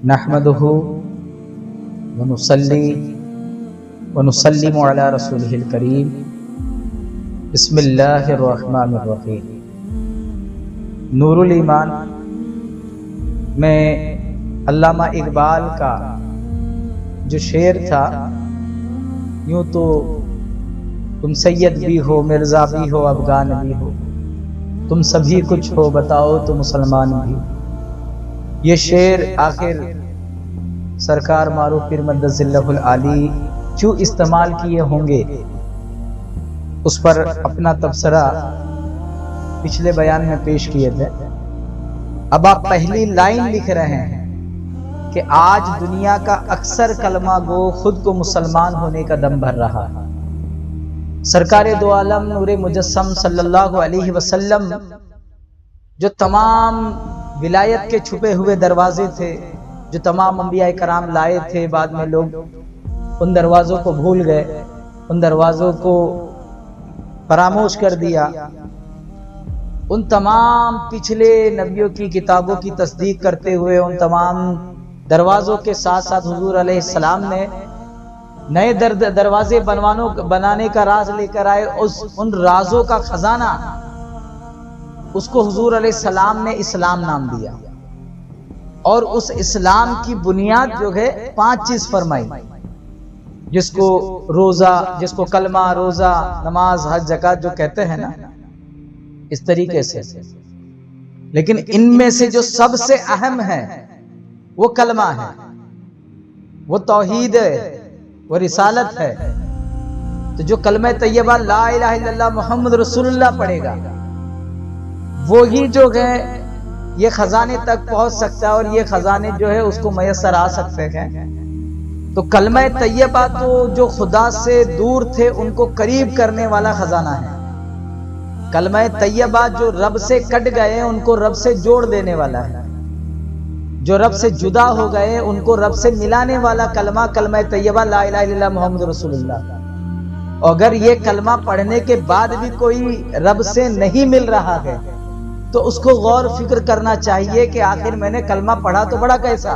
نحمدہ ونصلی ونسلم علی رسولہ الکریم بسم اللہ الرحمن الرحیم۔ نور الایمان میں علامہ اقبال کا جو شعر تھا، یوں تو تم سید بھی ہو، مرزا بھی ہو، افغان بھی ہو، تم سبھی کچھ ہو، بتاؤ تو مسلمان بھی ہو۔ یہ شعر آخر سرکار معروف پیر مدث اللہ العالی کیوں استعمال کیے ہوں گے، اس پر اپنا تبصرہ پچھلے بیان میں پیش کیے تھے۔ اب آپ پہلی لائن لکھ رہے ہیں کہ آج دنیا کا اکثر کلمہ گو خود کو مسلمان ہونے کا دم بھر رہا ہے۔ سرکار دو عالم نور مجسم صلی اللہ علیہ وسلم جو تمام ولایت کے چھپے ہوئے دروازے تھے، جو تمام انبیاء کرام لائے تھے، بعد میں لوگ ان دروازوں کو بھول گئے، ان دروازوں کو فراموش کر دیا۔ ان تمام پچھلے نبیوں کی کتابوں کی تصدیق کرتے ہوئے ان تمام دروازوں کے ساتھ ساتھ حضور علیہ السلام نے نئے دروازے بنانے کا راز لے کر آئے۔ ان رازوں کا خزانہ، اس کو حضور علیہ السلام نے اسلام نام دیا، اور اس اسلام کی بنیاد جو ہے 5 چیز فرمائی، جس کو روزہ، جس کو کلمہ، روزہ، نماز، حج، زکوٰۃ جو کہتے ہیں نا، اس طریقے سے۔ لیکن ان میں سے جو سب سے اہم ہے وہ کلمہ ہے، وہ توحید ہے، وہ رسالت ہے۔ تو جو کلمہ طیبہ لا الہ الا اللہ محمد رسول اللہ پڑھے گا، وہی جو ہے یہ خزانے تک پہنچ سکتا ہے، اور یہ خزانے جو ہے اس کو میسر آ سکتے ہیں۔ تو کلمہ طیبہ تو جو خدا سے دور تھے ان کو قریب کرنے والا خزانہ ہے۔ کلمہ طیبہ جو رب سے کٹ گئے ان کو رب سے جوڑ دینے والا ہے، جو رب سے جدا ہو گئے ان کو رب سے ملانے والا کلمہ، کلمہ طیبہ لا الہ الا اللہ محمد رسول اللہ۔ اگر یہ کلمہ پڑھنے کے بعد بھی کوئی رب سے نہیں مل رہا ہے تو اس کو غور فکر کرنا چاہیے کہ آخر میں نے کلمہ پڑھا تو پڑھا کیسا۔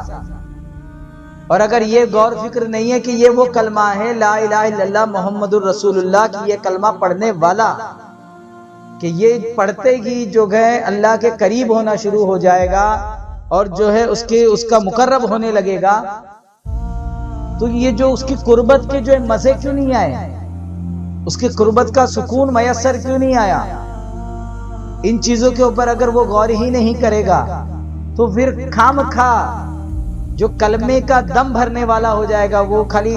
اور اگر یہ غور فکر نہیں ہے کہ یہ وہ کلمہ ہے لا الہ الا اللہ محمد الرسول اللہ کی، یہ کلمہ پڑھنے والا کہ یہ پڑھتے ہی جو ہے اللہ کے قریب ہونا شروع ہو جائے گا، اور جو ہے اس کا مقرب ہونے لگے گا، تو یہ جو اس کی قربت کے جو مزے کیوں نہیں آئے، اس کی قربت کا سکون میسر کیوں نہیں آیا؟ ان چیزوں کے اوپر اگر وہ غور ہی نہیں کرے گا تو پھر خام خواہ جو کلمے کا دم بھرنے والا ہو جائے گا، وہ خالی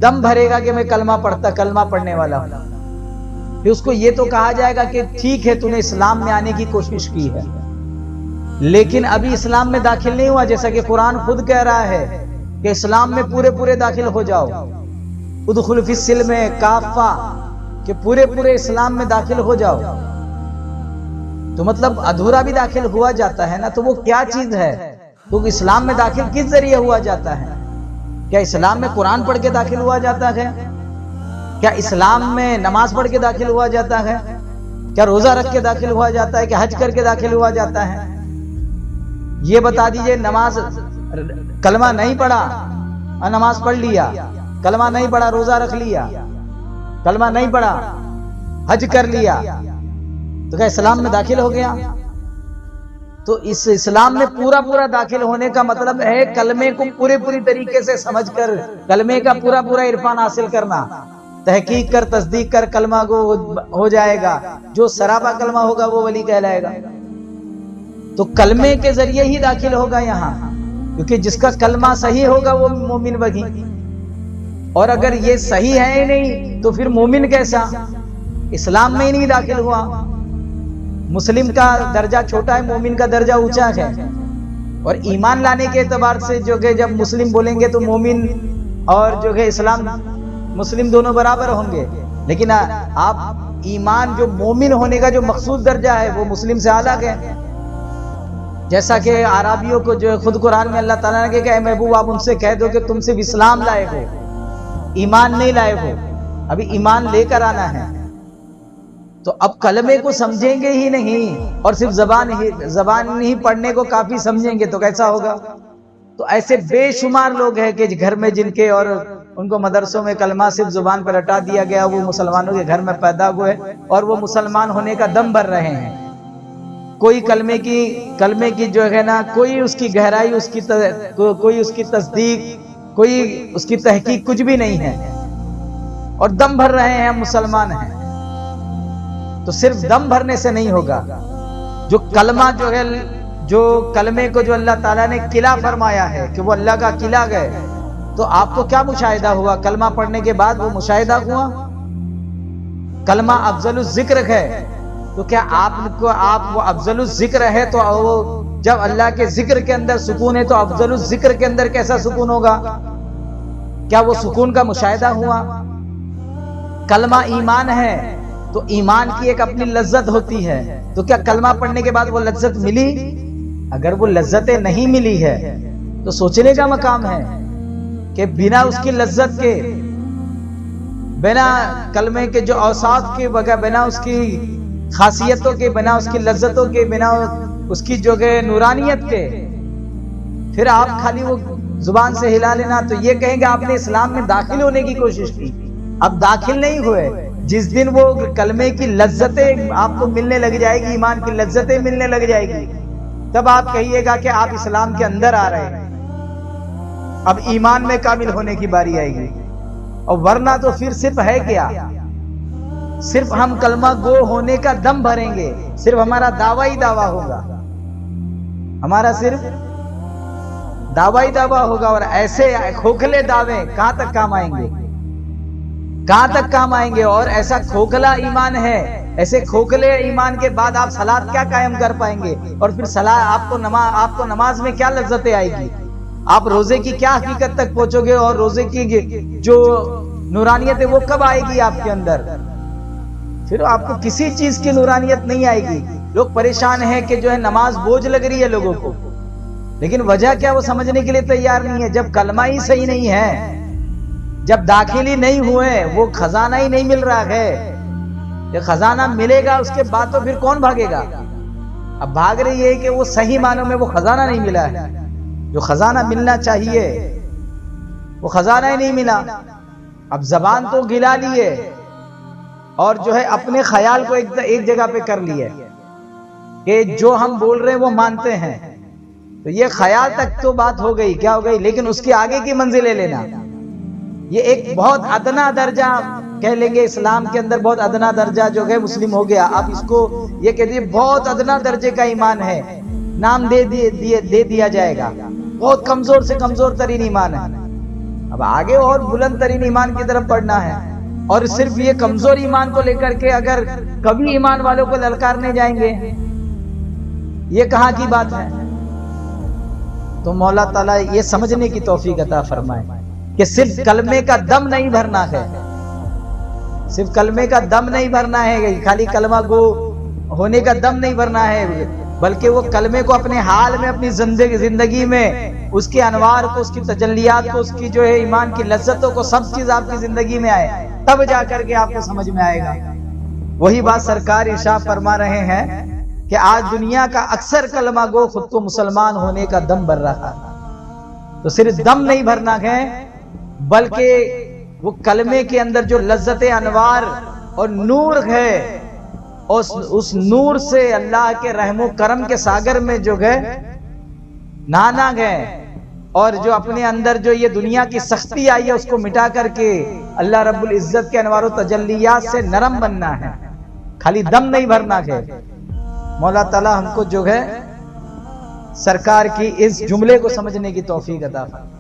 دم بھرے گا کہ میں کلمہ پڑھنے والا ہوں، پھر اس کو یہ تو کہا جائے گا کہ ٹھیک ہے تو نے اسلام میں آنے کی کوشش کی ہے، لیکن ابھی اسلام میں داخل نہیں ہوا، جیسا کہ قرآن خود کہہ رہا ہے کہ اسلام میں پورے داخل ہو جاؤ، ادخل فی السلم کافہ، کہ پورے اسلام میں داخل ہو جاؤ۔ تو مطلب ادھورا بھی داخل ہوا جاتا ہے نا، تو وہ کیا چیز ہے؟ تو اسلام میں داخل کس ذریعے ہوا جاتا ہے؟ کیا اسلام میں قرآن پڑھ کے داخل ہوا جاتا ہے؟ کیا اسلام میں نماز پڑھ کے داخل ہوا جاتا ہے؟ کیا روزہ رکھ کے داخل ہوا جاتا ہے؟ کہ حج کر کے داخل ہوا جاتا ہے؟ یہ بتا دیجئے۔ نماز، کلمہ نہیں پڑھا اور نماز پڑھ لیا، کلمہ نہیں پڑھا روزہ رکھ لیا، کلمہ نہیں پڑھا حج کر لیا، تو کیا اسلام میں داخل ہو گیا؟ تو اس اسلام میں پورا داخل ہونے کا مطلب ہے کلمے کو پوری طریقے سے سمجھ کر، کلمے کا پورا عرفان حاصل کرنا، تحقیق کر، تصدیق کر، کلمہ کو ہو جائے گا، جو سراپا کلمہ ہوگا وہ ولی کہلائے گا۔ تو کلمے کے ذریعے ہی داخل ہوگا یہاں، کیونکہ جس کا کلمہ صحیح ہوگا وہ مومن بگی، اور اگر یہ صحیح ہے ہی نہیں تو پھر مومن کیسا؟ اسلام میں ہی نہیں داخل ہوا۔ مسلم کا درجہ چھوٹا ہے، مومن کا درجہ اونچا ہے، اور ایمان لانے کے اعتبار سے جو کہ جب مسلم بولیں گے تو مومن اور جو کہ اسلام مسلم دونوں برابر ہوں گے، لیکن آپ ایمان جو مومن ہونے کا جو مخصوص درجہ ہے وہ مسلم سے الگ ہے۔ جیسا کہ عربیوں کو جو خود قرآن میں اللہ تعالیٰ نے کہا کہ اے محبوب آپ ان سے کہہ دو کہ تم صرف اسلام لائے ہو، ایمان نہیں لائے ہو، ابھی ایمان لے کر آنا ہے۔ تو اب کلمے کو سمجھیں گے ہی نہیں اور صرف زبان ہی پڑھنے کو کافی سمجھیں گے تو کیسا ہوگا؟ تو ایسے بے شمار لوگ ہیں کہ گھر میں جن کے اور ان کو مدرسوں میں کلمہ صرف زبان پر رٹا دیا گیا، وہ مسلمانوں کے گھر میں پیدا ہوئے اور وہ مسلمان ہونے کا دم بھر رہے ہیں. کوئی کلمے کی جو ہے نا، کوئی اس کی گہرائی، کوئی اس کی تصدیق، کوئی اس کی تحقیق کچھ بھی نہیں ہے، اور دم بھر رہے ہیں ہم مسلمان ہیں. تو صرف دم بھرنے سے نہیں ہوگا. جو کلمہ جو ہے، جو کلمے کو جو اللہ تعالیٰ نے قلعہ فرمایا ہے کہ وہ اللہ کا قلعہ گئے، تو آپ کو کیا مشاہدہ ہوا؟ کلمہ پڑھنے کے بعد وہ مشاہدہ ہوا. کلمہ افضل الذکر ہے، تو کیا آپ وہ افضل الذکر ہے تو وہ جب اللہ کے ذکر کے اندر سکون ہے تو افضل الذکر کے اندر کیسا سکون ہوگا؟ کیا وہ سکون کا مشاہدہ ہوا؟ کلمہ ایمان ہے تو ایمان کی ایک اپنی لذت ہوتی ہے، تو کیا کلمہ پڑھنے کے بعد وہ لذت ملی؟ اگر وہ لذتیں نہیں ملی ہے تو سوچنے کا مقام ہے کہ بنا اس کی لذت کے، بنا کلمے کے جو اوصاف کے بغیر، بنا اس کی خاصیتوں کے، بنا اس کی لذتوں کے، بنا اس کی جو کہ نورانیت کے، پھر آپ خالی وہ زبان سے ہلا لینا تو یہ کہیں گے آپ نے اسلام میں داخل ہونے کی کوشش کی. اب داخل نہیں ہوئے. جس دن وہ کلمے کی لذتیں آپ کو ملنے لگ جائے گی، ایمان کی لذتیں ملنے لگ جائے گی، تب آپ کہیے گا کہ آپ اسلام کے اندر آ رہے ہیں، اب ایمان میں کامل ہونے کی باری آئے گی. اور ورنہ تو پھر صرف ہے کیا؟ صرف ہم کلمہ گو ہونے کا دم بھریں گے، صرف ہمارا دعویٰ ہی دعویٰ ہوگا، ہمارا صرف دعویٰ ہی دعویٰ ہوگا. اور ایسے کھوکھلے دعوے کہاں تک کام آئیں گے؟ کہاں تک کام آئیں گے؟ اور ایسا کھوکھلا ایمان ہے، ایسے کھوکھلے ایمان کے بعد آپ صلاۃ کیا قائم کر پائیں گے؟ اور پھر آپ کو نماز میں کیا لذتیں آئے گی؟ آپ روزے کی کیا حقیقت تک پہنچو گے؟ اور روزے کی جو نورانیت ہے وہ کب آئے گی آپ کے اندر؟ پھر آپ کو کسی چیز کی نورانیت نہیں آئے گی. لوگ پریشان ہیں کہ جو ہے نماز بوجھ لگ رہی ہے لوگوں کو، لیکن وجہ کیا وہ سمجھنے کے لیے تیار نہیں ہے. جب کلمہ ہی صحیح نہیں ہے، جب داخل ہی نہیں ہوئے، وہ خزانہ ہی نہیں مل رہا ہے. یہ خزانہ ملے گا اس کے بعد تو پھر کون بھاگے گا؟ اب بھاگ رہی ہے کہ وہ صحیح معنوں میں وہ خزانہ نہیں ملا ہے. جو خزانہ ملنا چاہیے وہ خزانہ ہی نہیں ملا. اب زبان تو گلا لیے اور جو ہے اپنے خیال کو ایک جگہ پہ کر لیے کہ جو ہم بول رہے ہیں وہ مانتے ہیں. تو یہ خیال تک تو بات ہو گئی، کیا ہو گئی؟ لیکن اس کے آگے کی منزل لے لینا، یہ ایک بہت ادنا درجہ کہہ لیں گے. اسلام کے اندر بہت ادنا درجہ جو ہے مسلم ہو گیا. آپ اس کو یہ کہہ دیجیے بہت ادنا درجے کا ایمان ہے، نام دے دیا جائے گا. بہت کمزور سے کمزور ترین ایمان ہے. اب آگے اور بلند ترین ایمان کی طرف بڑھنا ہے. اور صرف یہ کمزور ایمان کو لے کر کے اگر کبھی ایمان والوں کو للکارنے جائیں گے، یہ کہاں کی بات ہے؟ تو مولا تعالیٰ یہ سمجھنے کی توفیق عطا فرمائے کہ صرف کلمے کا دم نہیں بھرنا ہے، صرف کلمے کا دم نہیں بھرنا ہے، خالی کلمہ گو ہونے کا دم نہیں بھرنا ہے، بلکہ وہ کلمے کو اپنے حال میں، اپنی زندگی میں اس کے انوار کو، اس کی تجلیات کو، اس کی جو ہے ایمان کی لذتوں کو، سب چیز آپ کی زندگی میں آئے، تب جا کر کے آپ کو سمجھ میں آئے گا. وہی بات سرکار ارشاد فرما رہے ہیں کہ آج دنیا کا اکثر کلمہ گو خود کو مسلمان ہونے کا دم بھر رہا ہے. تو صرف دم نہیں بھرنا ہے، بلکہ وہ کلمے کے اندر جو لذت انوار اور نور ہے، اس نور سے اللہ کے رحم و کرم کے ساگر میں جو گئے نہانا گئے، اور جو اپنے اندر جو یہ دنیا کی سختی آئی ہے اس کو مٹا کر کے اللہ رب العزت کے انوار و تجلیات سے نرم بننا ہے، خالی دم نہیں بھرنا ہے. مولا تعالی ہم کو جو ہے سرکار کی اس جملے کو سمجھنے کی توفیق عطا فرمائے.